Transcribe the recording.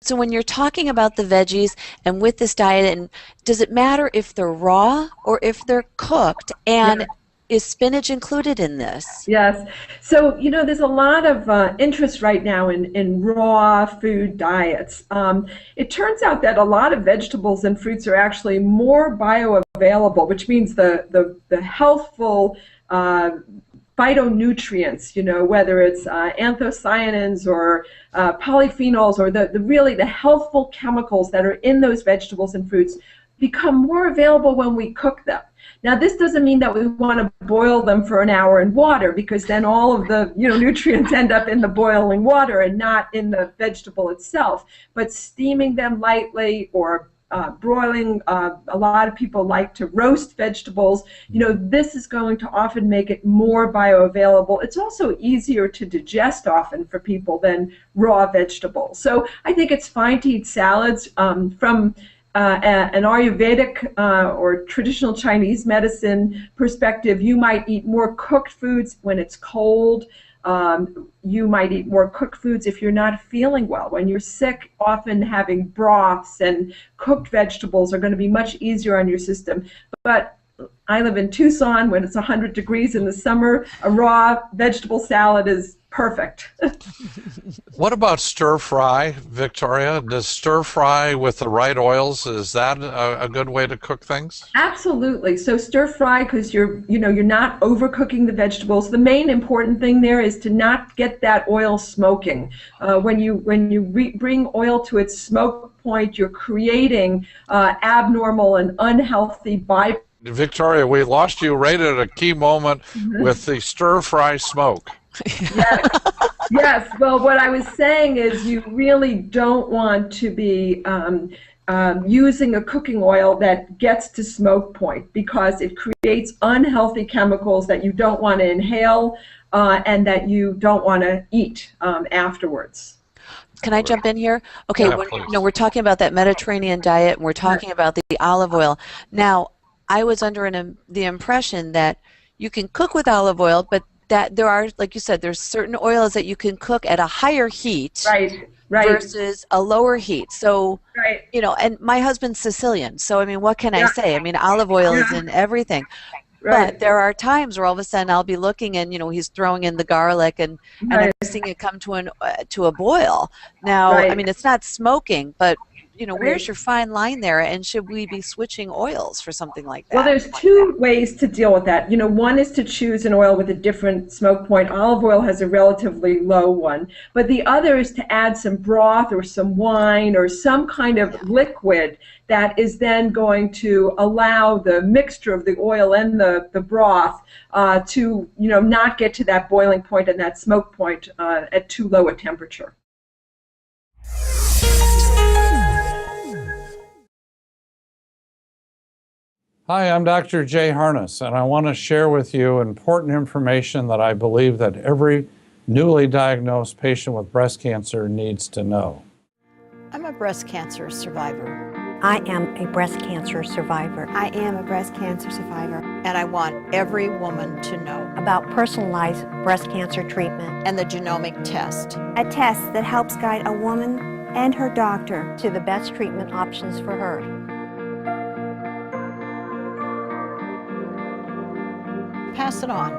So when you're talking about the veggies and with this diet, and does it matter if they're raw or if they're cooked? And is spinach included in this? Yes. So, there's a lot of interest right now in raw food diets. It turns out that a lot of vegetables and fruits are actually more bioavailable, which means the healthful phytonutrients, whether it's anthocyanins or polyphenols or the healthful chemicals that are in those vegetables and fruits become more available when we cook them. Now, this doesn't mean that we want to boil them for an hour in water, because then all of the nutrients end up in the boiling water and not in the vegetable itself. But steaming them lightly or broiling, a lot of people like to roast vegetables. This is going to often make it more bioavailable. It's also easier to digest often for people than raw vegetables. So I think it's fine to eat salads from an Ayurvedic or traditional Chinese medicine perspective. You might eat more cooked foods when it's cold. You might eat more cooked foods if you're not feeling well. When you're sick, often having broths and cooked vegetables are going to be much easier on your system. But I live in Tucson. When it's 100 degrees in the summer, a raw vegetable salad is perfect. What about stir fry, Victoria? Does stir fry with the right oils, is that a good way to cook things? Absolutely. So stir fry, because you're not overcooking the vegetables. The main important thing there is to not get that oil smoking. When you bring oil to its smoke point, you're creating abnormal and unhealthy byproducts. Victoria, we lost you right at a key moment with the stir fry smoke. Yes. Yes. Well, what I was saying is you really don't want to be using a cooking oil that gets to smoke point, because it creates unhealthy chemicals that you don't want to inhale and that you don't want to eat afterwards. Can I jump in here? Okay, Yeah, we're talking about that Mediterranean diet, and we're talking about the olive oil. Now, I was under the impression that you can cook with olive oil, but that there are, like you said, there's certain oils that you can cook at a higher heat Right. versus a lower heat. So, Right. and my husband's Sicilian, so I mean, what can I say? I mean, olive oil is in everything. Right. But there are times where all of a sudden I'll be looking and, he's throwing in the garlic and I'm seeing it come to a boil. Now, I mean, it's not smoking, but where's your fine line there? And should we be switching oils for something like that? Well, there's two ways to deal with that. One is to choose an oil with a different smoke point. Olive oil has a relatively low one. But the other is to add some broth or some wine or some kind of liquid that is then going to allow the mixture of the oil and the broth to, not get to that boiling point and that smoke point at too low a temperature. Hi, I'm Dr. Jay Harness, and I want to share with you important information that I believe that every newly diagnosed patient with breast cancer needs to know. I'm a breast cancer survivor. I am a breast cancer survivor. I am a breast cancer survivor. And I want every woman to know About personalized breast cancer treatment and the genomic test. A test that helps guide a woman and her doctor to the best treatment options for her. Pass it on.